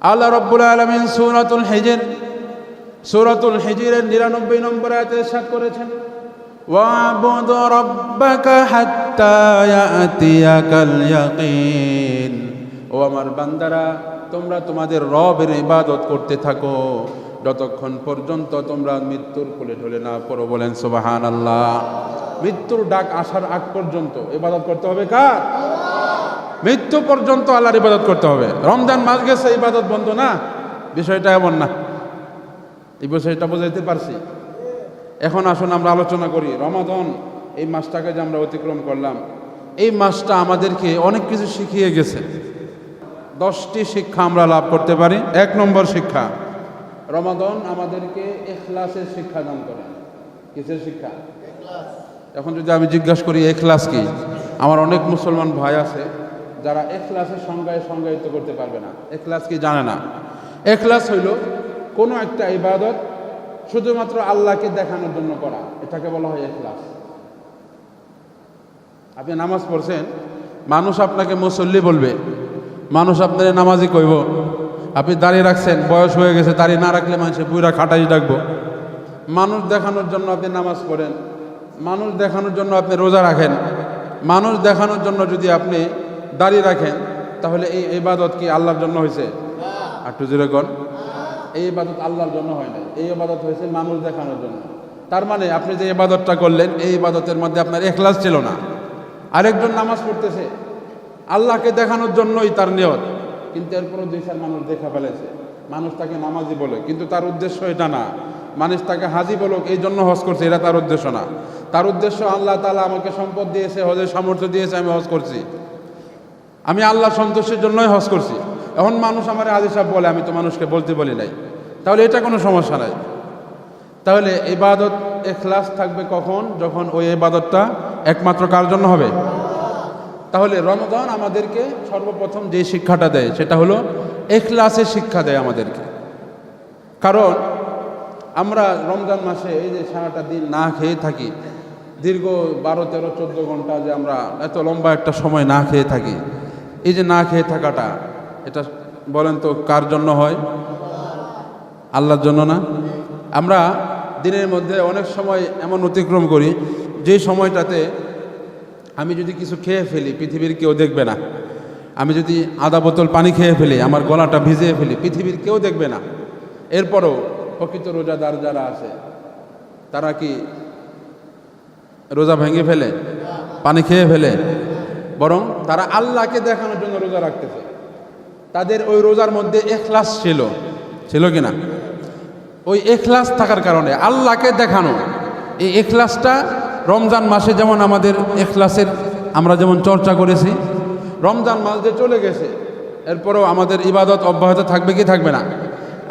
আল্লাহ রাব্বুল আলামিন সূরাতুল হিজরের 99 নম্বর আয়াতে ইরশাদ করেছেন, ওয়া'বুদ রাব্বাকা হাত্তা ইয়াতিয়াকাল ইয়াকিন। ও আমার বান্দারা, তোমরা তোমাদের রবের ইবাদত করতে থাকো যতক্ষণ পর্যন্ত তোমরা মৃত্যুর কোলে ঢলে না পড়ো। বলেন সুবহানাল্লাহ। মৃত্যুর ডাক আসার আগ পর্যন্ত ইবাদত করতে হবে কার? মৃত্যু পর্যন্ত আল্লাহর ইবাদত করতে হবে। রমজান মাস গেছে, ইবাদত বন্ধ না, বিষয়টা এমন না। এই বিষয়টা বুঝাইতে পারছি? এখন আসুন আমরা আলোচনা করি রমাদান, এই মাসটাকে যে আমরা অতিক্রম করলাম, এই মাসটা আমাদেরকে অনেক কিছু শিখিয়ে গেছে। 10টি শিক্ষা আমরা লাভ করতে পারি। 1 নম্বর শিক্ষা, রমাদান আমাদেরকে ইখলাসের শিক্ষা দান করে। কিসের শিক্ষা? এখন যদি আমি জিজ্ঞাসা করি ইখলাস কি, আমার অনেক মুসলমান ভাই আছে যারা ইখলাসের সংজ্ঞায়িত করতে পারবে না। ইখলাস কি জানে না। ইখলাস হইল কোনো একটা ইবাদত শুধুমাত্র আল্লাহকে দেখানোর জন্য করা, এটাকে বলা হয় ইখলাস। আপনি নামাজ পড়ছেন, মানুষ আপনাকে মুসল্লি বলবে, মানুষ আপনার নামাজি কইব। আপনি দাঁড়িয়ে রাখছেন, বয়স হয়ে গেছে, দাঁড়িয়ে না রাখলে মানুষে বুইরা খাটাই ডাকবো। মানুষ দেখানোর জন্য আপনি নামাজ পড়েন, মানুষ দেখানোর জন্য আপনি রোজা রাখেন, মানুষ দেখানোর জন্য যদি আপনি দাঁড়িয়ে রাখেন, তাহলে এই ইবাদত কি আল্লাহর জন্য হয়েছে? একটু জোরে কোন। এই ইবাদত আল্লাহর জন্য হয় না, এই ইবাদত হয়েছে মানুষ দেখানোর জন্য। তার মানে আপনি যে ইবাদতটা করলেন, এই ইবাদতের মধ্যে আপনার ইখলাস ছিল না। আরেকজন নামাজ পড়তেছে, আল্লাহকে দেখানোর জন্যই তার নিয়ত, কিন্তু এরপরও 2-4 মানুষ দেখা ফেলেছে, মানুষ তাকে নামাজি বলে, কিন্তু তার উদ্দেশ্য এটা না। মানুষ তাকে হাজি বলুক এই জন্য হজ করছে, এটা তার উদ্দেশ্য না। তার উদ্দেশ্য আল্লাহ তাআলা আমাকে সম্পদ দিয়েছে, হজের সামর্থ্য দিয়েছে, আমি হজ করছি, আমি আল্লাহ সন্তুষ্টির জন্যই হজ করছি। এখন মানুষ আমার হাজি সাহেব বলে, আমি তো মানুষকে বলতে বলি নাই, তাহলে এটা কোনো সমস্যা নাই। তাহলে ইবাদত ইখলাস থাকবে কখন? যখন ওই ইবাদতটা একমাত্র কার জন্য হবে। তাহলে রমাদান আমাদেরকে সর্বপ্রথম যে শিক্ষাটা দেয় সেটা হলো ইখলাসের শিক্ষা দেয় আমাদেরকে। কারণ আমরা রমজান মাসে এই যে সারাটা দিন না খেয়ে থাকি, দীর্ঘ 12, 13, 14 ঘন্টা যে আমরা এত লম্বা একটা সময় না খেয়ে থাকি, এই যে না খেয়ে থাকাটা, এটা বলেন তো কার জন্য হয়? আল্লাহর জন্য না? আমরা দিনের মধ্যে অনেক সময় এমন অতিক্রম করি যে সময়টাতে আমি যদি কিছু খেয়ে ফেলি, পৃথিবীর কেউ দেখবে না। আমি যদি আধা বোতল পানি খেয়ে ফেলি, আমার গলাটা ভিজিয়ে ফেলি, পৃথিবীর কেউ দেখবে না। এরপরও প্রকৃত রোজাদার যারা আছে তারা কি রোজা ভেঙে ফেলে, পানি খেয়ে ফেলে? বরং তারা আল্লাহকে দেখানোর জন্য রোজা রাখতেছে। তাদের ওই রোজার মধ্যে ইখলাস ছিল কি না? ওই ইখলাস থাকার কারণে আল্লাহকে দেখানো, এই ইখলাসটা রমজান মাসে যেমন আমাদের ইখলাসের আমরা যেমন চর্চা করেছি, রমজান মাস যে চলে গেছে এরপরেও আমাদের ইবাদত অব্যাহত থাকবে কি থাকবে না?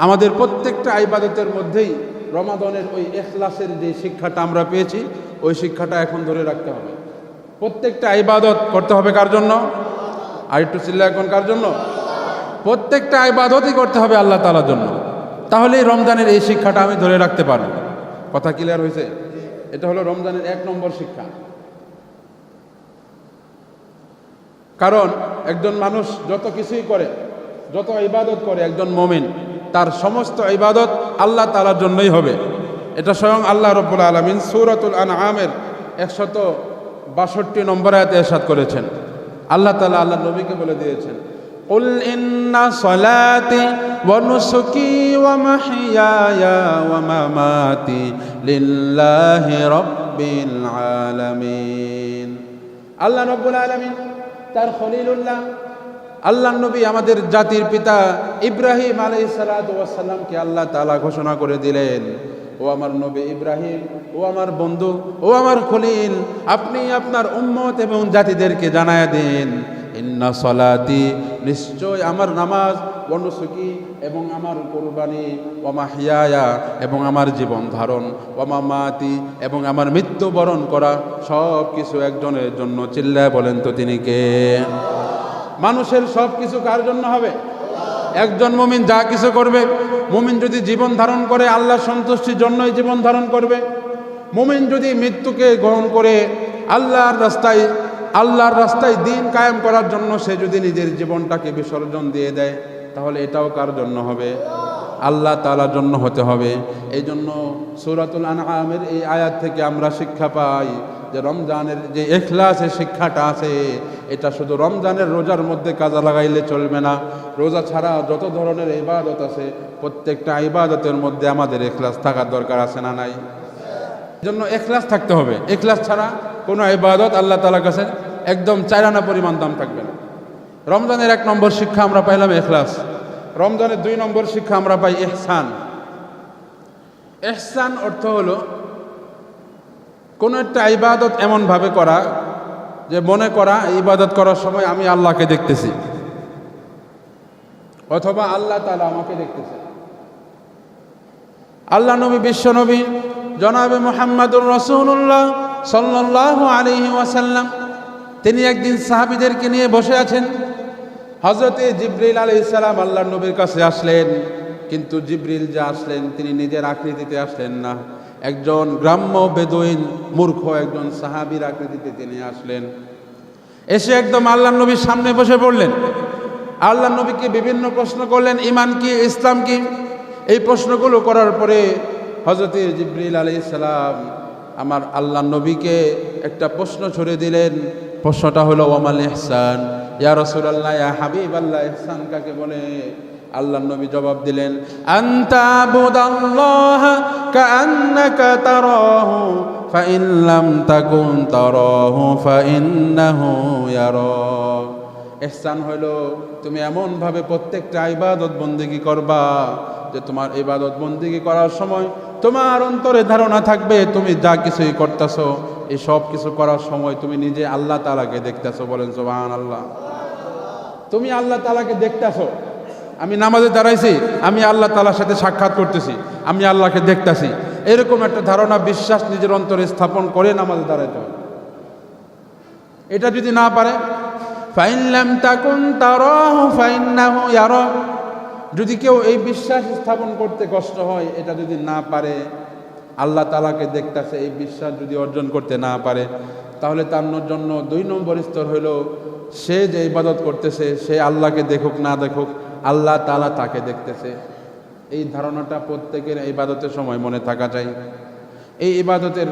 আমাদের প্রত্যেকটা ইবাদতের মধ্যেই রমাদানের ওই ইখলাসের যে শিক্ষাটা আমরা পেয়েছি, ওই শিক্ষাটা এখন ধরে রাখতে হবে। প্রত্যেকটা ইবাদত করতে হবে কার জন্য? আর একটু চিল্লা এখন কার জন্য? প্রত্যেকটা ইবাদতই করতে হবে আল্লাহ তাআলার জন্য। তাহলেই রমজানের এই শিক্ষাটা আমি ধরে রাখতে পারব। কথা ক্লিয়ার হয়েছে? এটা হলো রমজানের 1 নম্বর শিক্ষা। কারণ একজন মানুষ যত কিছুই করে, যত ইবাদত করে, একজন মুমিন তার সমস্ত ইবাদত আল্লাহ তাআলার জন্যই হবে। এটা স্বয়ং আল্লাহ রাব্বুল আলামিন সূরাতুল আনআমের 162 নম্বর আয়াতে ইরশাদ করেছেন। আল্লাহ তাআলা আল্লাহর নবীকে বলে দিয়েছেন, কুল ইন্না সলাতি ওয়া নুসুকি ওয়া মাহইয়ায়া ওয়া মামাতি লিল্লাহি রাব্বিল আলামিন। আল্লাহ রাব্বুল আলামিন তার খলিলুল্লাহ আল্লাহর নবী আমাদের জাতির পিতা ইব্রাহিম আলাইহিস সালাতু ওয়াস সালামকে আল্লাহ তাআলা ঘোষণা করে দিলেন, ও আমার নবী ইব্রাহিম, ও আমার বন্ধু, ও আমার খলিল, আপনি আপনার উম্মত এবং জাতিদেরকে জানায়া দেন, ইন্না সলাতি, নিশ্চয় আমার নামাজ, ওয়া নুসুকি, এবং আমার কুরবানি, ওয়া মাহইয়ায়া, এবং আমার জীবন ধারণ, ওয়া মামাতি, এবং আমার মৃত্যুবরণ করা, সব কিছু একজনের জন্য। চিল্লায় বলেন তো তিনি কে? মানুষের সব কিছু কার জন্য হবে? একজন মুমিন যা কিছু করবে, মুমিন যদি জীবন ধারণ করে আল্লাহর সন্তুষ্টির জন্যই জীবন ধারণ করবে। মুমিন যদি মৃত্যুকে গ্রহণ করে আল্লাহর রাস্তায় দিন কায়েম করার জন্য সে যদি নিজের জীবনটাকে বিসর্জন দিয়ে দেয়, তাহলে এটাও কার জন্য হবে? আল্লাহ তাআলার জন্য হতে হবে। এই জন্য সূরাতুল আনআমের এই আয়াত থেকে আমরা শিক্ষা পাই যে রমজানের যে ইখলাসের শিক্ষাটা আছে, এটা শুধু রমজানের রোজার মধ্যে কাজে লাগাইলে চলবে না। রোজা ছাড়া যত ধরনের ইবাদত আছে, প্রত্যেকটা ইবাদতের মধ্যে আমাদের ইখলাস থাকার দরকার আছে না নাই? জন্য ইখলাস থাকতে হবে। ইখলাস ছাড়া কোনো ইবাদত আল্লাহ তাআলার কাছে একদম চাইরানা পরিমাণ দাম থাকবে না। রমজানের 1 নম্বর শিক্ষা আমরা পাইলাম ইখলাস। রমজানের 2 নম্বর শিক্ষা আমরা পাই ইহসান। ইহসান অর্থ হলো কোনো একটা ইবাদত এমনভাবে করা যে মনে করা ইবাদত করার সময় আমি আল্লাহকে দেখতেছি, অথবা আল্লাহ তাআলা আমাকে দেখতেছে। আল্লাহ নবী, বিশ্ব নবী জনাবে মুহাম্মদুর রাসূলুল্লাহ সাল্লাল্লাহু আলাইহি ওয়াসাল্লাম তিনি একদিন সাহাবীদেরকে নিয়ে বসে আছেন। হযরতে জিবরিল আলাইহিস সালাম আল্লাহর নবীর কাছে আসলেন, কিন্তু জিবরিল যে আসলেন তিনি নিজের আকৃতিতে আসলেন না, একজন গ্রাম্য বেদুইন মূর্খ একজন সাহাবীর আকৃতিতে তিনি আসলেন। এসে একদম আল্লাহর নবীর সামনে বসে পড়লেন। আল্লাহর নবীকে বিভিন্ন প্রশ্ন করলেন, ঈমান কি, ইসলাম কি। এই প্রশ্নগুলো করার পরে হযরতে জিবরিল আলাইহিস সালাম আমার আল্লাহর নবীকে একটা প্রশ্ন ছুড়ে দিলেন। প্রশ্নটা হলো ওয়ামাল ইহসান, ইয়া রাসূলুল্লাহ, ইয়া হাবিবাল্লাহ, ইহসান কাকে বলে? আল্লাহর নবী জবাব দিলেন, আনতা বুদাল্লাহা কাআন্নাকা তারাহু ফাইন লাম তাকুন তারাহু ফাইন্নাহু ইয়ারাক। ইহসান হলো তুমি এমনভাবে প্রত্যেকটা ইবাদত বন্দেগী করবা যে তোমার ইবাদত বন্দেগী করার সময় তোমার অন্তরে ধারণা থাকবে তুমি যা কিছুই করতেছো এই সব কিছু করার সময় তুমি নিজে আল্লাহ তাআলাকে দেখতেছো। বলেন সুবহানাল্লাহ। তুমি আল্লাহ তাআলাকে দেখতেছো। আমি নামাজে দাঁড়াইছি, আমি আল্লাহ তাআলার সাথে সাক্ষাৎ করতেছি, আমি আল্লাহকে দেখতেছি, এরকম একটা ধারণা বিশ্বাস নিজের অন্তরে স্থাপন করে নামাজে দাঁড়াইতে হবে। এটা যদি না পারে, ফাইন লাম তাকুন তারাহু ফাইন্নাহু ইয়ারাক, যদি কেউ এই বিশ্বাস স্থাপন করতে কষ্ট হয়, এটা যদি না পারে, আল্লাহ তাআলাকে দেখতেছে এই বিশ্বাস যদি অর্জন করতে না পারে, তাহলে তার জন্য 2 নম্বর স্তর হলো সে যে ইবাদত করতেছে সে আল্লাহকে দেখুক না দেখুক, আল্লাহ তাআলা তাকে দেখতেছে। এই ধারণাটা প্রত্যেকের ইবাদতের সময় মনে থাকা চাই। এই ইবাদতের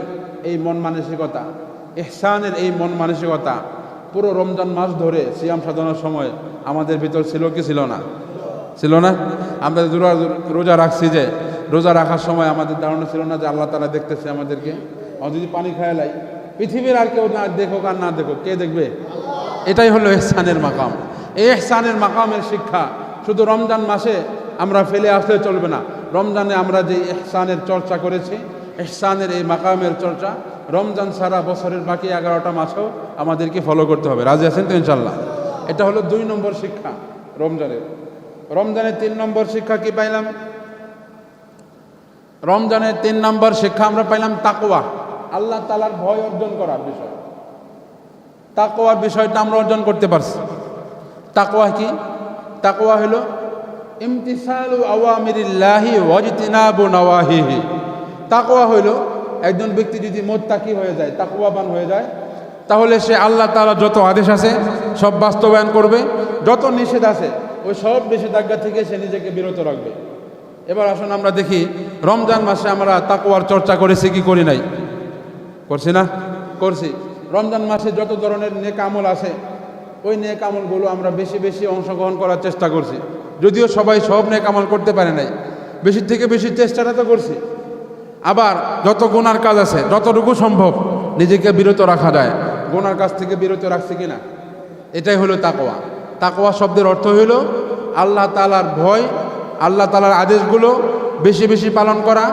এই মন মানসিকতা, ইহসানের এই মন মানসিকতা পুরো রমজান মাস ধরে সিয়াম সাধনার সময় আমাদের ভিতর ছিল কি ছিল না? ছিল না? আমরা রোজা রাখছি, যে রোজা রাখার সময় আমাদের ধারণা ছিল না যে আল্লাহ তাআলা দেখতেছে আমাদেরকে। যদি পানি খায় লাই, পৃথিবীর আর কেউ না দেখুক আর না দেখুক, কে দেখবে? এটাই হলো ইহসানের মাকাম। এই ইহসানের মাকামের শিক্ষা শুধু রমজান মাসে আমরা ফেলে আসলে চলবে না। রমজানে আমরা যে ইহসানের চর্চা করেছি, ইহসানের এই মাকামের চর্চা রমজান ছাড়া বছরের বাকি 11টা মাসেও আমাদেরকে ফলো করতে হবে। রাজি আছেন তো ইনশাল্লাহ? এটা হলো 2 নম্বর শিক্ষা রমজানের। রমজানের 3 নম্বর শিক্ষা কি পাইলাম? রমজানের 3 নম্বর শিক্ষা আমরা পাইলাম তাকওয়া, আল্লাহ তাআলার ভয় অর্জন করার বিষয়। তাকওয়ার বিষয়টা আমরা অর্জন করতে পারছি। তাকওয়া কি? তাকওয়া হলো ইমতিসালু আওয়ামিরিল্লাহি ওয়াজতিনাবু নাওয়াহিহি। তাকওয়া হলো একজন ব্যক্তি যদি মুত্তাকি হয়ে যায়, তাকওয়াবান হয়ে যায়, তাহলে সে আল্লাহ তাআলা যত আদেশ আছে সব বাস্তবায়ন করবে, যত নিষেধ আছে ওই সব নিষেধাজ্ঞা থেকে সে নিজেকে বিরত রাখবে। এবার আসুন আমরা দেখি রমজান মাসে আমরা তাকওয়ার চর্চা করেছি কি করি নাই? করছি না? করছি। রমজান মাসে যত ধরনের নেক আমল আছে ওই নেক আমলগুলো আমরা বেশি বেশি অংশগ্রহণ করার চেষ্টা করছি, যদিও সবাই সব নেক আমল করতে পারে নাই, বেশি থেকে বেশি চেষ্টাটা তো করছি। আবার যত গুনার কাজ আছে যতটুকু সম্ভব নিজেকে বিরত রাখা যায়, গুনার কাজ থেকে বিরত রাখছি কিনা, এটাই হলো তাকওয়া। তাকওয়া শব্দের অর্থ হলো আল্লাহ তাআলার ভয়, আল্লাহ তাআলার আদেশগুলো বেশি বেশি পালন করা,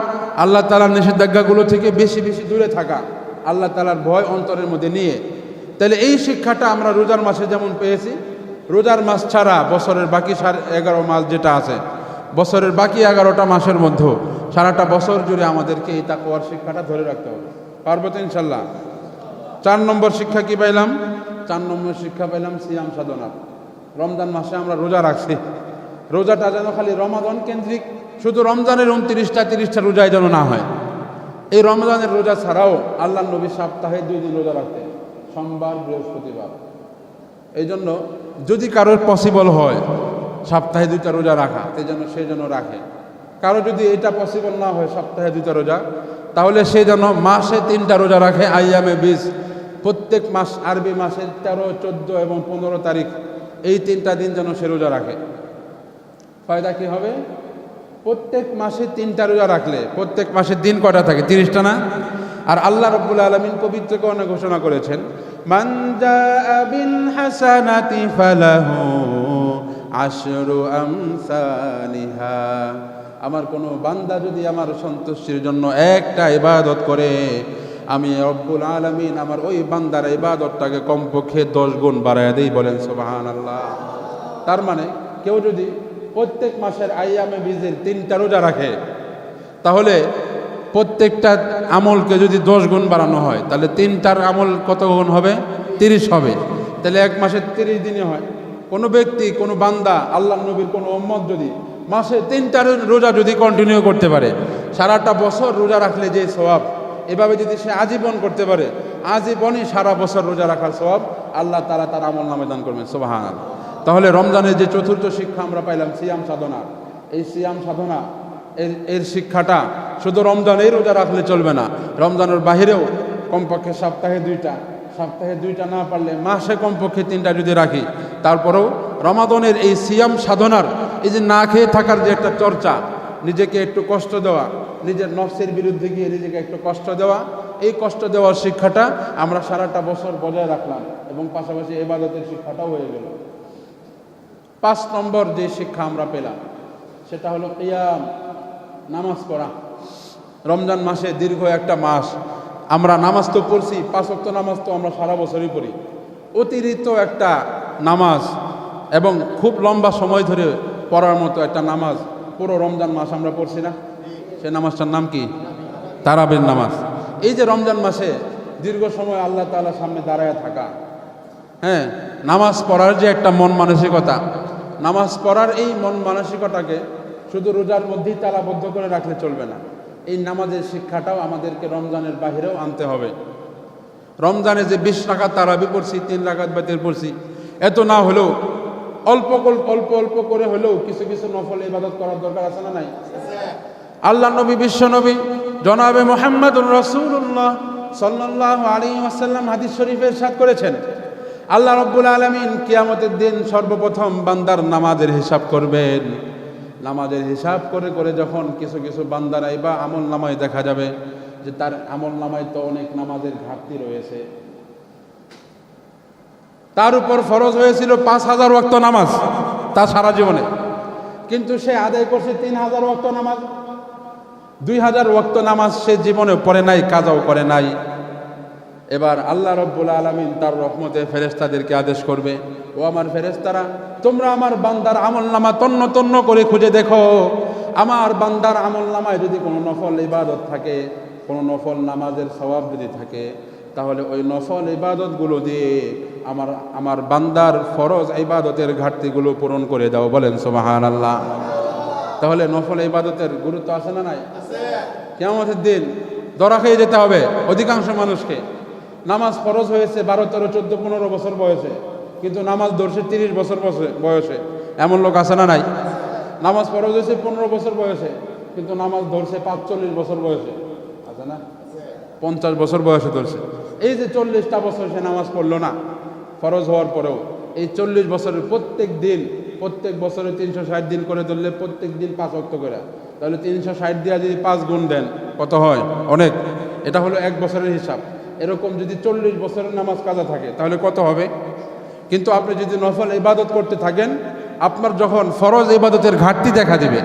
আল্লাহ তাআলার নিষেধাজ্ঞাগুলো থেকে বেশি বেশি দূরে থাকা, আল্লাহ তাআলার ভয় অন্তরের মধ্যে নিয়ে। তাহলে এই শিক্ষাটা আমরা রোজার মাসে যেমন পেয়েছি, রোজার মাস ছাড়া বছরের বাকি 11 মাস যেটা আছে, বছরের বাকি 11টা মাসের মধ্যে সারাটা বছর জুড়ে আমাদেরকে এই তাকওয়ার শিক্ষাটা ধরে রাখতে হবে। পারবো তো ইনশাল্লাহ? 4 নম্বর শিক্ষা কি পাইলাম? 4 নম্বর শিক্ষা পাইলাম সিয়াম সাধনা। রমজান মাসে আমরা রোজা রাখছি, রোজাটা যেন খালি রমাদান কেন্দ্রিক, শুধু রমজানের 29টা 30টা রোজায় যেন না হয়। এই রমজানের রোজা ছাড়াও আল্লাহর নবী সপ্তাহে 2 দিন রোজা রাখতেন, সোমবার বৃহস্পতিবার। এই জন্য যদি কারোর পসিবল হয় সপ্তাহে 2টা রোজা রাখা, সে যেন রাখে। কারো যদি এটা পসিবল না হয় সপ্তাহে 2টা রোজা, তাহলে সে যেন মাসে 3টা রোজা রাখে। আইয়ামে বিজ, প্রত্যেক মাস, আরবি মাসের 13, 14 এবং 15 তারিখ, এই 3টা দিন যেন সে রোজা রাখে। ফায়দা কি হবে? প্রত্যেক মাসে 3টা রোজা রাখলে প্রত্যেক মাসের দিন কয়টা থাকে? 30টা না? আর আল্লাহ রাব্বুল আলামিন পবিত্র কোরআনে ঘোষণা করেছেন, মান জাআ বিল হাসানাতি ফালাহু আশরু আমসালিহা। আমার কোনো বান্দা যদি আমার সন্তুষ্টির জন্য একটা ইবাদত করে, আমি রব্বুল আলামিন আমার ওই বান্দার ইবাদতটাকে কমপক্ষে 10 গুণ বাড়ায় দেই। বলেন সুবহানাল্লাহ। তার মানে কেউ যদি প্রত্যেক মাসের আইয়ামে বীজের 3টা রোজা রাখে, তাহলে প্রত্যেকটা আমলকে যদি 10 গুণ বাড়ানো হয়, তাহলে 3টার আমল কত গুণ হবে? 30 হবে। তাহলে এক মাসে 30 দিনে হয়। কোনো ব্যক্তি, কোনো বান্দা, আল্লাহ নবীর কোনো উম্মত যদি মাসে 3টা রোজা যদি কন্টিনিউ করতে পারে, সারাটা বছর রোজা রাখলে যে সওয়াব, এভাবে যদি সে আজীবন করতে পারে, আজীবনই সারা বছর রোজা রাখার সওয়াব আল্লাহ তাআলা তার আমল নামে দান করবেন। সুবহানাল্লাহ। তাহলে রমজানের যে চতুর্থ শিক্ষা আমরা পাইলাম, সিয়াম সাধনা, এই সিয়াম সাধনা এর শিক্ষাটা শুধু রমজানেই রোজা রাখলে চলবে না, রমজানের বাহিরেও কমপক্ষে সপ্তাহে 2টা না পারলে মাসে কমপক্ষে 3টা যদি রাখি, তারপরেও রমাদানের এই সিয়াম সাধনার, এই যে না খেয়ে থাকার যে একটা চর্চা, নিজেকে একটু কষ্ট দেওয়া, নিজের নফসের বিরুদ্ধে গিয়ে নিজেকে একটু কষ্ট দেওয়া, এই কষ্ট দেওয়ার শিক্ষাটা আমরা সারাটা বছর বজায় রাখলাম এবং পাশাপাশি ইবাদতের শিক্ষাটাও হয়ে গেল। 5 নম্বর যে শিক্ষা আমরা পেলাম সেটা হলো কিয়াম, নামাজ পড়া। রমজান মাসে দীর্ঘ একটা মাস আমরা নামাজ তো পড়ছি, 5 ওয়াক্ত নামাজ তো আমরা সারা বছরই পড়ি। অতিরিক্ত একটা নামাজ এবং খুব লম্বা সময় ধরে পড়ার মতো একটা নামাজ পুরো রমজান মাস আমরা পড়ছি না? সে নামাজটার নাম কি? তারাবির নামাজ। এই যে রমজান মাসে দীর্ঘ সময় আল্লাহ তাআলার সামনে দাঁড়ায় থাকা, হ্যাঁ, নামাজ পড়ার যে একটা মন মানসিকতা, নামাজ পড়ার এই মন মানসিকতাকে শুধু রোজার মধ্যেই তালাবদ্ধ করে রাখলে চলবে না। এই নামাজের শিক্ষাটাও আমাদেরকে রমজানের বাহিরেও আনতে হবে। রমজানে যে 20 রাকাত তারাবি পড়ছি, 3 রাকাত বাতিল পড়ছি, এত না হলেও অল্প অল্প করে হলেও কিছু কিছু নফল ইবাদত করার দরকার আছে না নাই? আল্লাহ নবী, বিশ্ব নবী জনাবে মুহাম্মদুর রাসূলুল্লাহ সাল্লাল্লাহু আলাইহি ওয়াসাল্লাম হাদিস শরীফে ইরশাদ করেছেন, আল্লাহ রাব্বুল আলামিন কিয়ামতের দিন সর্বপ্রথম বান্দার নামাজের হিসাব করবেন। নামাজের হিসাব করে করে যখন কিছু কিছু বান্দার বা আমল নামায় দেখা যাবে যে তার আমল নামায় তো অনেক নামাজের ঘাটতি রয়েছে, তার উপর ফরজ হয়েছিল 5000 ওয়াক্ত নামাজ তার সারা জীবনে, কিন্তু সে আদায় করছে 3000 ওয়াক্ত নামাজ। 2000 ওয়াক্ত নামাজ সে জীবনে পড়ে নাই, কাজাও করে নাই। এবার আল্লাহ রাব্বুল আলামিন তার রহমতে ফেরেশতাদেরকে আদেশ করবে, ও আমার ফেরেশতারা, তোমরা আমার বান্দার আমল নামা তন্ন তন্ন করে খুঁজে দেখো, আমার বান্দার আমল নামায় যদি কোনো নফল ইবাদত থাকে, কোনো নফল নামাজের সওয়াব যদি থাকে, তাহলে ওই নফল ইবাদতগুলো দিয়ে আমার বান্দার ফরজ ইবাদতের ঘাটতিগুলো পূরণ করে দাও। বলেন সুবহানাল্লাহ। তাহলে নফল ইবাদতের গুরুত্ব আছে না নাই? কিয়ামতের দিন ধরা খেয়ে যেতে হবে অধিকাংশ মানুষকে। নামাজ ফরজ হয়েছে 12, 13, 14, 15 বছর বয়সে, কিন্তু নামাজ ধরছে 30 বছর বয়সে। এমন লোক আছে না নাই? নামাজ ফরজ হয়েছে 15 বছর বয়সে, কিন্তু নামাজ ধরছে 45 বছর বয়সে, আছে না? 50 বছর বয়সে ধরছে। এই যে 40টা বছর সে নামাজ পড়লো না ফরজ হওয়ার পরেও, এই 40 বছরের প্রত্যেক বছরে 360 দিন করে ধরলে প্রত্যেক দিন 5 ওয়াক্ত করে, তাহলে 360 দিয়া যদি 5 গুণ দেন কত হয়? অনেক। এটা হলো 1 বছরের হিসাব। এরকম যদি 40 বছরের নামাজ কাজা থাকে তাহলে কত হবে? কিন্তু আপনি যদি নফল ইবাদত করতে থাকেন, আপনার যখন ফরজ ইবাদতের ঘাটতি দেখা দিবে,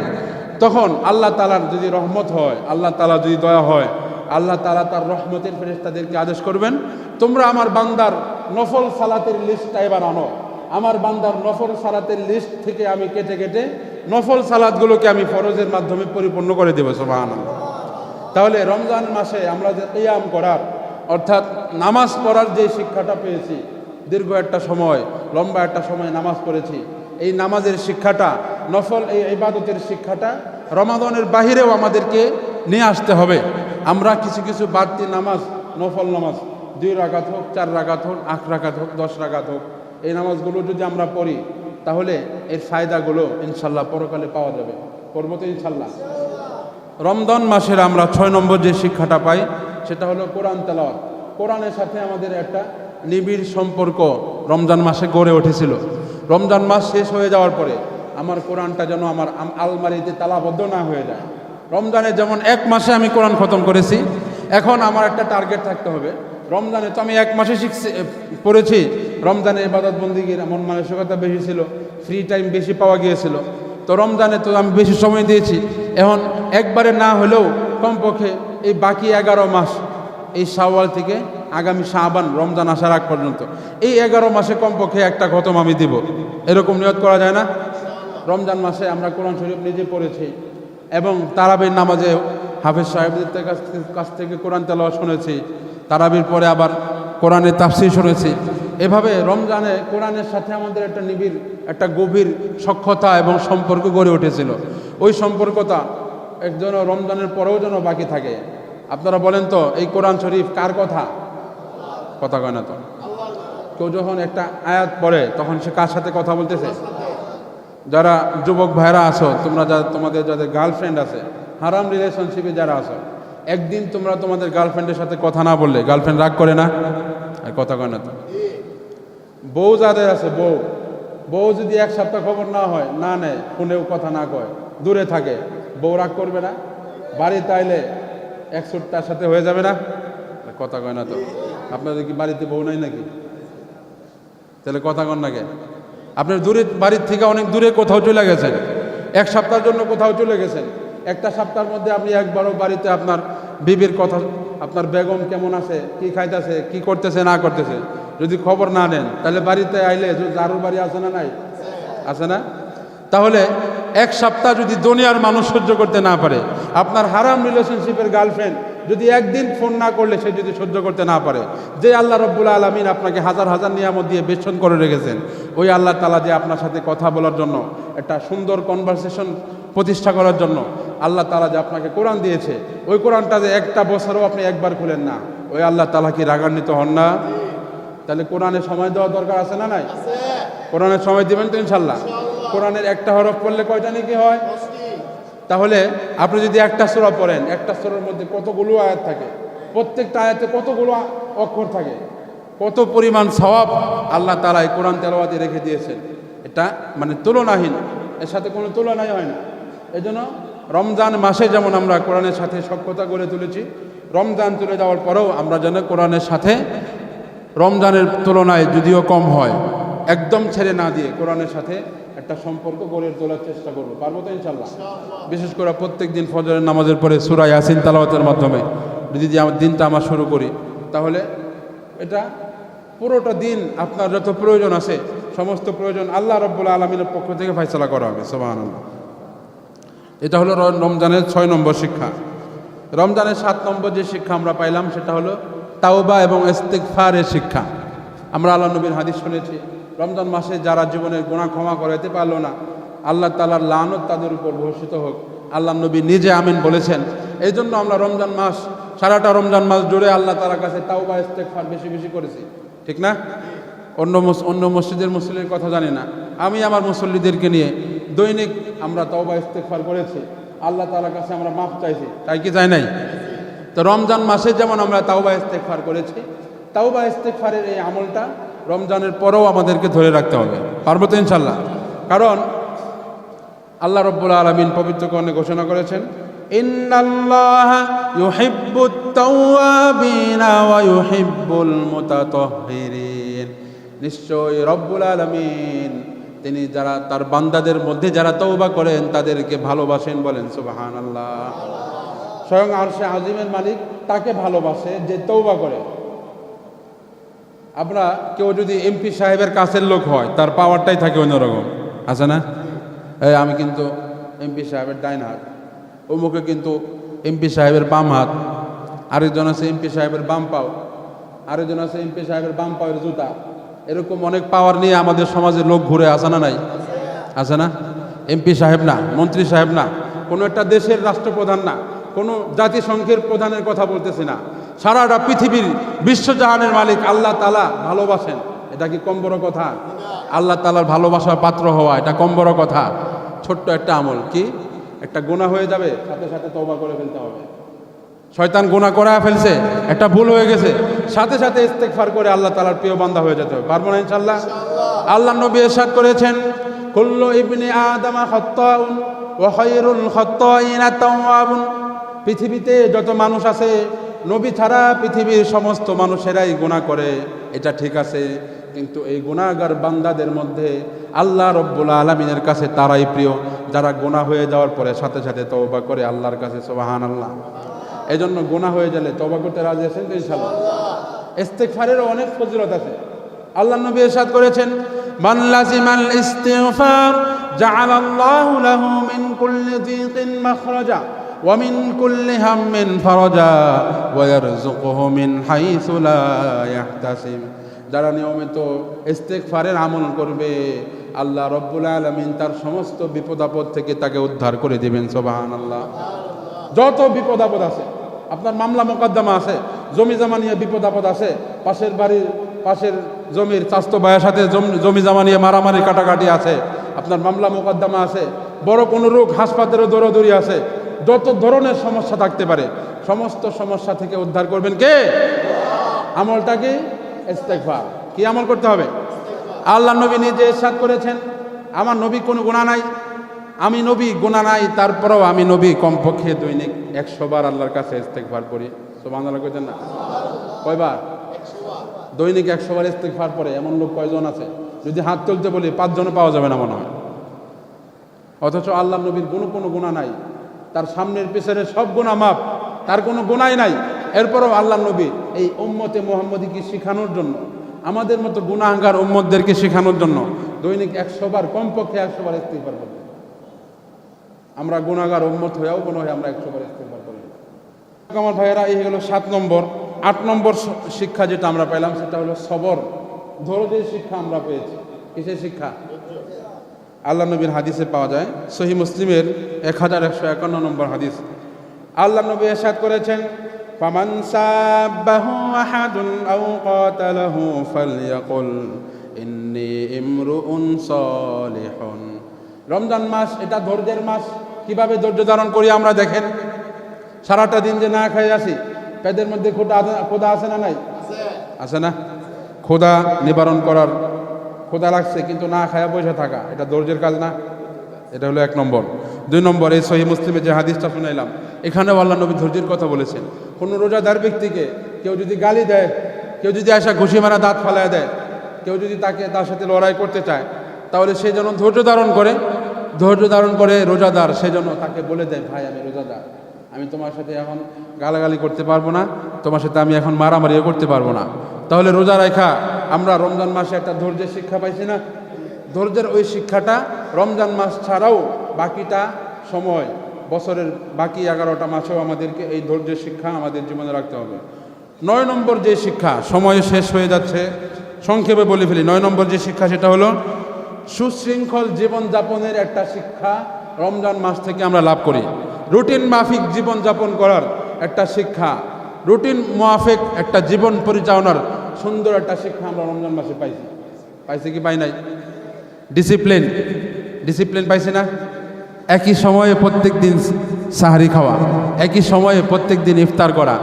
তখন আল্লাহ তাআলার যদি রহমত হয়, আল্লাহ তাআলা যদি দয়া হয়, আল্লাহ তাআলা তার রহমতের ফেরেশতাদেরকে আদেশ করবেন, তোমরা আমার বান্দার নফল সালাতের লিস্টটা এবার আনো। আমার বান্দার নফল সালাতের লিস্ট থেকে আমি কেটে কেটে নফল সালাতগুলোকে আমি ফরজের মাধ্যমে পরিপূর্ণ করে দেব। সুবহানাল্লাহ। তাহলে রমজান মাসে আমরা যে কিয়াম করার, অর্থাৎ নামাজ পড়ার যে শিক্ষাটা পেয়েছি, দীর্ঘ একটা সময়, লম্বা একটা সময় নামাজ পড়েছি, এই নামাজের শিক্ষাটা, নফল এই ইবাদতের শিক্ষাটা রমাদানের বাহিরেও আমাদেরকে নিয়ে আসতে হবে। আমরা কিছু কিছু বাড়তি নামাজ, নফল নামাজ 2 রাকাত হোক, 4 রাকাত হোক, 8 রাকাত হোক, 10 রাকাত হোক, এই নামাজগুলো যদি আমরা পড়ি, তাহলে এর ফায়দাগুলো ইনশাল্লাহ পরকালে পাওয়া যাবে। করবো তো ইনশাল্লাহ। রমজান মাসের আমরা 6 নম্বর যে শিক্ষাটা পাই সেটা হলো কোরআন তেলাওয়াত। কোরআনের সাথে আমাদের একটা নিবিড় সম্পর্ক রমজান মাসে গড়ে উঠেছিল। রমজান মাস শেষ হয়ে যাওয়ার পরে আমার কোরআনটা যেন আমার আলমারিতে তালাবদ্ধ না হয়ে যায়। রমজানে যেমন 1 মাসে আমি কোরআন খতম করেছি, এখন আমার একটা টার্গেট থাকতে হবে। রমজানে তো আমি 1 মাসে পড়েছি, রমজানে ইবাদত বন্দিগির মন মানসিকতা বেশি ছিল, ফ্রি টাইম বেশি পাওয়া গিয়েছিল, তো রমজানে তো আমি বেশি সময় দিয়েছি। এখন একবারে না হলেও কমপক্ষে এই বাকি 11 মাস, এই শাওয়াল থেকে আগামী শাবান রমজান আসার আগ পর্যন্ত এই 11 মাসে কমপক্ষে একটা খতম আমি দিব, এরকম নিয়ত করা যায় না? রমজান মাসে আমরা কোরআন শরীফ নিজে পড়েছি এবং তারাবির নামাজে হাফেজ সাহেবদের কাছ থেকে কোরআন তেলাওয়াত শুনেছি, তারাবির পরে আবার কোরআনের তাফসীর শুনেছি। এভাবে রমজানে কোরআনের সাথে আমাদের একটা নিবিড়, একটা গভীর সখ্যতা এবং সম্পর্ক গড়ে উঠেছিল। ওই সম্পর্কটা একজন রমজানের পরেও যেন বাকি থাকে। আপনারা বলেন তো, এই কোরআন শরীফ কার কথা? কথা কয় না তো। কেউ যখন একটা আয়াত পড়ে তখন সে কার সাথে কথা বলতেছে? যারা যুবক ভাইরা আছো, তোমরা তোমাদের যাদের গার্লফ্রেন্ড আছে, হারাম রিলেশনশিপে যারা আছো, একদিন তোমরা তোমাদের গার্লফ্রেন্ডের সাথে কথা না বললে গার্লফ্রেন্ড রাগ করে না? আর কথা কয় না তো। বউ যাদের আছে, বউ যদি 1 সপ্তাহ খবর না হয়, না নেয়, ফোনেও কথা না কয়, দূরে থাকে, বউ রাগ করবে না? বাড়িতে আইলে 1 সুট তার সাথে হয়ে যাবে না? কথা কয় না তো। আপনাদের কি বাড়িতে বউ নাই নাকি? তাহলে কথা কন না কে? আপনার দূরে, বাড়ির থেকে অনেক দূরে কোথাও চলে গেছেন, 1 সপ্তাহের জন্য কোথাও চলে গেছেন, একটা সপ্তাহের মধ্যে আপনি একবারও বাড়িতে আপনার বিবির কথা, আপনার বেগম কেমন আছে, কি খাইতেছে, কি করতেছে না করতেছে যদি খবর না নেন, তাহলে বাড়িতে আইলে জারুর বাড়ি আছে না? নাই, আছে না? তাহলে 1 সপ্তাহ যদি দুনিয়ার মানুষ সহ্য করতে না পারে, আপনার হারাম রিলেশনশিপের গার্লফ্রেন্ড যদি একদিন ফোন না করলে সে যদি সহ্য করতে না পারে, যে আল্লাহ রব্বুল আলামিন আপনাকে হাজার হাজার নিয়ামত দিয়ে বেষ্টন করে রেখেছেন, ওই আল্লাহ তাআলা যে আপনার সাথে কথা বলার জন্য, একটা সুন্দর কনভারসেশন প্রতিষ্ঠা করার জন্য আল্লাহ তাআলা যে আপনাকে কোরআন দিয়েছে, ওই কোরআনটা যে একটা বছরও আপনি একবার খুলেন না, ওই আল্লাহ তাআলা কি রাগান্বিত হন না? তাহলে কোরআনে সময় দেওয়া দরকার আছে না নাই? কোরআনের সময় দিবেন তো ইনশাল্লাহ? কোরআনের একটা হরফ পড়লে কয়টা নেকি হয়? তাহলে আপনি যদি একটা সূরা পড়েন, একটা সূরার মধ্যে কতগুলো আয়াত থাকে, প্রত্যেকটা আয়াতে কতগুলো অক্ষর থাকে, কত পরিমাণ সওয়াব আল্লাহ তাআলা এই কোরআন তেলাওয়াতে রেখে দিয়েছেন, এটা মানে তুলনাহীন, এর সাথে কোনো তুলনাই হয় না। এজন্য রমজান মাসে যেমন আমরা কোরআনের সাথে সখ্যতা গড়ে তুলেছি, রমজান চলে যাওয়ার পরেও আমরা যেন কোরআনের সাথে রমজানের তুলনায় যদিও কম হয়, একদম ছেড়ে না দিয়ে কোরআনের সাথে একটা সম্পর্ক গড়ে তোলার চেষ্টা করবো। পারবো তো ইনশাল্লাহ? বিশেষ করে প্রত্যেক দিন ফজরের নামাজের পরে সূরা ইয়াসিন তেলাওয়াতের মাধ্যমে যদি আমার দিনটা আমরা শুরু করি, তাহলে এটা পুরোটা দিন আপনার যত প্রয়োজন আছে, সমস্ত প্রয়োজন আল্লাহ রাব্বুল আলামিনের পক্ষ থেকে ফয়সালা করা হবে। সুবহানাল্লাহ। এটা হলো রমজানের 6 নম্বর শিক্ষা। রমজানের 7 নম্বর যে শিক্ষা আমরা পাইলাম সেটা হলো তাওবা এবং ইস্তিগফারের শিক্ষা। আমরা আল্লাহ নবীর হাদিস শুনেছি, রমজান মাসে যারা জীবনের গুনাহ ক্ষমা করতে পারলো না, আল্লাহ তাআলার লানত তাদের উপর বর্ষিত হোক, আল্লাহ নবী নিজে আমিন বলেছেন। এই জন্য আমরা রমজান মাস, সারাটা রমজান মাস জুড়ে আল্লাহ তাআলার কাছে তাওবা ইস্তিগফার বেশি বেশি করেছি, ঠিক না? অন্য মসজিদের মুসল্লির কথা জানি না, আমি আমার মুসল্লিদেরকে নিয়ে দৈনিক আমরা তাওবা ইস্তিগফার করেছি, আল্লাহ তাআলার কাছে আমরা মাফ চাইছি, তাই কি চাই নাই? তো রমজান মাসে যেমন আমরা তাওবা ইস্তিগফার করেছি, তাওবা ইস্তিগফারের এই আমলটা রমজানের পরেও আমাদেরকে ধরে রাখতে হবে। পারবো তো ইনশাল্লাহ? কারণ আল্লাহ রাব্বুল আলামিন পবিত্র কোরআনে ঘোষণা করেছেন, ইন্নাল্লাহা ইউহিব্বুত তাওয়াবিনা ওয়া ইউহিব্বুল মুতাতাহহিরিন। নিশ্চয়ই রব্বুল আলামিন তিনি যারা তার বান্দাদের মধ্যে যারা তওবা করেন তাদেরকে ভালোবাসেন। বলেন সুবহানাল্লাহ। স্বয়ং আরশে আজিমের মালিক তাকে ভালোবাসে যে তওবা করে। আমরা কেউ যদি এমপি সাহেবের কাছের লোক হয়, তার পাওয়ারটাই থাকে অন্যরকম, আছে না? আমি কিন্তু এমপি সাহেবের ডাইন হাত, অমুকে কিন্তু এমপি সাহেবের বাম হাত, আরেকজন আছে এমপি সাহেবের বাম পাও, আরেকজন আছে এমপি সাহেবের বাম পায়ের জুতা। এরকম অনেক পাওয়ার নিয়ে আমাদের সমাজের লোক ঘুরে, আছে না নাই? আছে না? এমপি সাহেব না, মন্ত্রী সাহেব না, কোনো একটা দেশের রাষ্ট্রপ্রধান না, কোনো জাতিসংঘের প্রধানের কথা বলতেছি না, সারাটা পৃথিবীর বিশ্বজাহানের মালিক আল্লাহ তাআলা ভালোবাসেন। এটা কি কম বড় কথা? আল্লাহ তাআলার ভালোবাসার পাত্র হওয়া, এটা কম বড় কথা। ছোট্ট একটা আমল, কি একটা গুনাহ হয়ে যাবে, সাথে সাথে তওবা করে ফেলতে হবে। শয়তান গুনাহ করে ফেলছে, একটা ভুল হয়ে গেছে, সাথে সাথে ইস্তেগফার করে আল্লাহ তাআলার প্রিয় বান্দা হয়ে যেতে হবে। পারবো না ইনশাআল্লাহ? আল্লাহ নবী ইরশাদ করেছেন, কুল্লু ইবনি আদম খাত্তাউন ওয়া খায়রুল খাত্তাইনা তাওয়াবুন। পৃথিবীতে যত মানুষ আছে, নবী ছাড়া পৃথিবীর সমস্ত মানুষেরাই গুনাহ করে, এটা ঠিক আছে, কিন্তু এই গুনাহগার বান্দাদের মধ্যে আল্লাহ রব্বুল আলামিনের কাছে তারাই প্রিয় যারা গুনাহ হয়ে যাওয়ার পরে সাথে সাথে তওবা করে আল্লাহর কাছে। সুবহানাল্লাহ। এই জন্য গুনাহ হয়ে গেলে তওবা করতে রাজি আছেন তো ইনশাআল্লাহ? ইস্তেগফারেরও অনেক ফজিলত আছে। আল্লাহ নবী ইরশাদ করেছেন, মান লাজিমাল ইস্তিগফার জাআলাল্লাহু লাহু মিন কুল্লি যিকিন মাখরাজা ওয়া মিন কুল্লি হাম্মিন ফারাজা ওয়া ইয়ারযুকুহু মিন হাইসু লা ইয়াহতাসিব। যারা নিয়মিত ইস্তেগফারের আমল করবে, আল্লাহ রব্বুল আলামিন তার সমস্ত বিপদ আপদ থেকে তাকে উদ্ধার করে দিবেন। সুবহানাল্লাহ। যত বিপদ আপদ আছে, আপনার মামলা মোকদ্দমা আছে, জমি জমা নিয়ে বিপদ আপদ আছে, পাশের বাড়ির পাশের জমির চাস্তো ভাইয়ের সাথে জমি জমা নিয়ে মারামারি কাটাকাটি আছে, আপনার মামলা মোকদ্দমা আছে, বড় কোনো রোগ হাসপাতালে দৌড়াদৌড়ি আছে, যত ধরনের সমস্যা থাকতে পারে সমস্ত সমস্যা থেকে উদ্ধার করবেন কে? আমলটা কি? ইস্তেগফার। কি আমল করতে হবে? আল্লাহ নবী নিজে ইরশাদ করেছেন, আমার নবী কোনো গুনাহ নাই, আমি নবী গুনাহ নাই, তারপরেও আমি নবী কমপক্ষে দৈনিক 100 বার আল্লাহর কাছে ইস্তেগফার করি। সুবহানাল্লাহ কইতেন না? কয়বার? দৈনিক 100 বার ইস্তেগফার পরে এমন লোক কয়জন আছে? যদি হাত তুলতে বলি 5 জনও পাওয়া যাবে না মনে হয়। অথচ আল্লাহ নবীর কোনো গুনাহ নাই, তার সামনের পিছনের সব গুনাহ মাফ, তার কোনো গুনাহ নাই। এরপরও আল্লাহ নবী এই উম্মতে মুহাম্মদীকে শেখানোর জন্য, আমাদের মতো গুনাহগার উম্মতদেরকে শেখানোর জন্য দৈনিক 100 বার, কমপক্ষে 100 বার ইস্তেগফার করি। আমরা গুনাহগার উম্মত হয়েও মনে হয় আমরা 100 বার ইস্তেগফার করি। আমার ভাইয়েরা, এই হলো 7 নম্বর। 8 নম্বর শিক্ষা যেটা আমরা পেলাম সেটা হলো সবর, ধৈর্যের শিক্ষা আমরা পেয়েছি। কিসের শিক্ষা? আল্লাহ নবীর হাদিসে পাওয়া যায়, সহিহ মুসলিমের 1151 নম্বর হাদিস। আল্লাহ নবী ইরশাদ করেছেন, ফামান সাব্বাহু আহাদুন আও কাতালাহু ফালইয়াকুল ইন্নী ইমরুউন সালিহুন। রমজান মাস এটা ধৈর্যের মাস। কিভাবে ধৈর্য ধারণ করি আমরা দেখেন। সারাটা দিন যে না খাই আসি, পেটের মধ্যে ক্ষুধা আছে না নাই? আছে না? ক্ষুধা নিবারণ করার, ক্ষুধা লাগছে কিন্তু না খায়া বসে থাকা, এটা ধৈর্যের কাজ না? এটা হলো 1 নম্বর। 2 নম্বর, এই সহিহ মুসলিমে যে হাদিসটা শুনাইলাম, এখানেও আল্লাহ নবী ধৈর্যের কথা বলেছেন। কোনো রোজাদার ব্যক্তিকে কেউ যদি গালি দেয়, কেউ যদি আসা ঘুষি মারা দাঁত ফালায় দেয়, কেউ যদি তার সাথে লড়াই করতে চায়, তাহলে সে যেন ধৈর্য ধারণ করে রোজাদার সে যেন তাকে বলে দেয়, ভাই আমি রোজাদার, আমি তোমার সাথে এখন গালাগালি করতে পারবো না, তোমার সাথে আমি এখন মারামারিও করতে পারবো না। তাহলে রোজা রেখা আমরা রমজান মাসে একটা ধৈর্যের শিক্ষা পাইছি না? ধৈর্যের ওই শিক্ষাটা রমজান মাস ছাড়াও বাকিটা সময়, বছরের বাকি 11টা মাসেও আমাদেরকে এই ধৈর্যের শিক্ষা আমাদের জীবনে রাখতে হবে। 9 নম্বর যে শিক্ষা, সময় শেষ হয়ে যাচ্ছে, সংক্ষেপে বলে ফেলি। 9 নম্বর যে শিক্ষা সেটা হলো সুশৃঙ্খল জীবনযাপনের একটা শিক্ষা রমজান মাস থেকে আমরা লাভ করি। রুটিন মাফিক জীবনযাপন করার একটা শিক্ষা, রুটিন মাফিক একটা জীবন পরিচালনার সুন্দর একটা শিক্ষা আমরা রমজান মাসে পাইছি কি পাই নাই? ডিসিপ্লিন পাইছি না? একই সময়ে প্রত্যেক দিন সাহারি খাওয়া, একই সময়ে প্রত্যেক দিন ইফতার করা,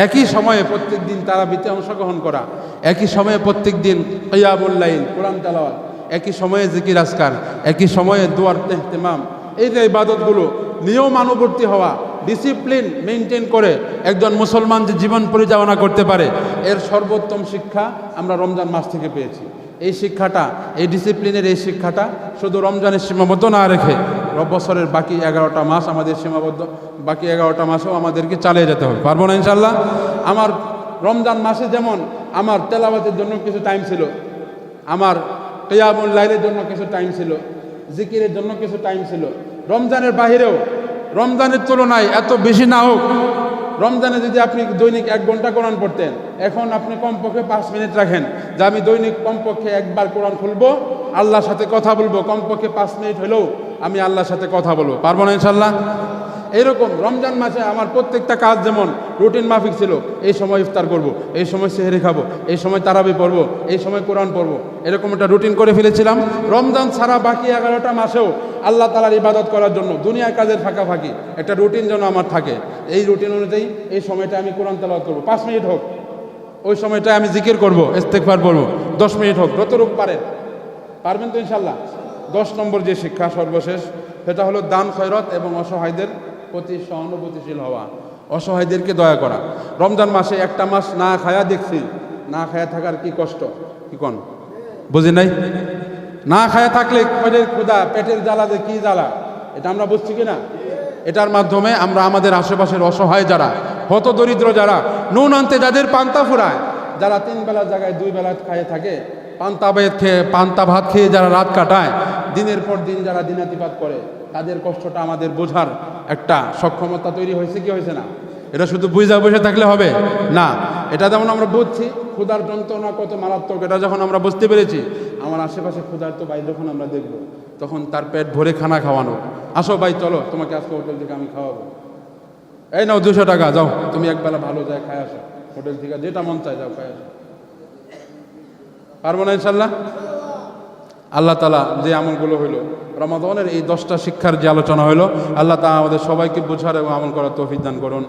একই সময়ে প্রত্যেক দিন তারাবিতে অংশগ্রহণ করা, একই সময়ে প্রত্যেক দিন কিয়ামুল লাইল, কোরআন তেলাওয়াত, একই সময়ে জিকির আজকার, একই সময়ে দুয়ার ইহতিমাম। এই যে ইবাদতগুলো নিয়মানুবর্তী হওয়া, ডিসিপ্লিন মেনটেন করে একজন মুসলমান যে জীবন পরিচালনা করতে পারে, এর সর্বোত্তম শিক্ষা আমরা রমজান মাস থেকে পেয়েছি। এই শিক্ষাটা, এই ডিসিপ্লিনের এই শিক্ষাটা শুধু রমজানের সীমাবদ্ধ না রেখে বছরের বাকি 11টা মাস আমাদের সীমাবদ্ধ, বাকি 11টা মাসেও আমাদেরকে চালিয়ে যেতে হবে। পারবো না ইনশাল্লাহ? আমার রমজান মাসে যেমন আমার তেলাওয়াতের জন্য কিছু টাইম ছিল, আমার কিয়ামুল লাইলের জন্য কিছু টাইম ছিল, জিকিরের জন্য কিছু টাইম ছিল, রমজানের বাহিরেও, রমজানের তুলনায় এত বেশি না হোক, রমজানে যদি আপনি দৈনিক 1 ঘন্টা কোরআন পড়তেন, এখন আপনি কমপক্ষে 5 মিনিট রাখেন যে আমি দৈনিক কমপক্ষে একবার কোরআন খুলবো, আল্লাহর সাথে কথা বলবো, কমপক্ষে 5 মিনিট হলেও আমি আল্লাহর সাথে কথা বলবো। পারবো না ইনশাল্লাহ? এইরকম রমজান মাসে আমার প্রত্যেকটা কাজ যেমন রুটিন মাফিক ছিল, এই সময় ইফতার করব, এই সময় সেহরি খাবো, এই সময় তারাবি পড়বো, এই সময় কোরআন পড়বো, এরকম একটা রুটিন করে ফেলেছিলাম। রমজান ছাড়া বাকি 11টা মাসেও আল্লাহ তাআলার ইবাদত করার জন্য দুনিয়ার কাজের ফাঁকাফাঁকি একটা রুটিন যেন আমার থাকে। এই রুটিন অনুযায়ী এই সময়টা আমি কোরআন তেলাওয়াত করবো, 5 মিনিট হোক, ওই সময়টা আমি জিকির করব, ইস্তেগফার পড়বো, 10 মিনিট হোক, যতটুকু পারবেন তো ইনশাল্লাহ। 10 নম্বর যে শিক্ষা সর্বশেষ, সেটা হলো দান খয়রত এবং অসহায়দের প্রতি সহানুভূতিশীল হওয়া, অসহায়দেরকে দয়া করা। রমজান মাসে একটা মাস না খায়া দেখছি, না খায়া থাকার কি কষ্ট, কি কন বুঝি নাই? না খায়া থাকলে পেটের ক্ষুধা, পেটের জ্বালা যে কি জ্বালা, এটা আমরা বুঝছি কিনা? এটার মাধ্যমে আমরা আমাদের আশেপাশের অসহায় যারা, হত দরিদ্র যারা, নুন আনতে যাদের পান্তা ফুরায়, যারা 3 বেলার জায়গায় 2 বেলা খায়ে থাকে, পান্তা ভাত খেয়ে যারা রাত কাটায়, দিনের পর দিন যারা দিনাতিপাত করে, তাদের কষ্টটা আমাদের বোঝার একটা সক্ষমতা তৈরি হয়েছে কি হয়েছে না? এটা শুধু বুঝা বসে থাকলে হবে না। এটা যেমন আমরা বুঝছি ক্ষুধার যন্ত্রণা কত মারাত্মক, এটা যখন আমরা বুঝতে পেরেছি, আমার আশেপাশে ক্ষুধার তো ভাই যখন আমরা দেখব, তখন তার পেট ভরে খানা খাওয়ানো। আসো ভাই চলো, তোমাকে আজকে হোটেল থেকে আমি খাওয়াবো, এই নাও 200 টাকা, যাও তুমি একবেলা ভালো যায় খায় আসো, হোটেল থেকে যেটা মন চায় যাও খায় আসো। পারবো না ইনশাল্লাহ? আল্লাহ তাআলা যে আমলগুলো হইল রমাদানের এই 10টা শিক্ষার যে আলোচনা হইল, আল্লাহ তাআলা আমাদের সবাইকে বোঝার এবং আমল করার তৌফিক দান করুন।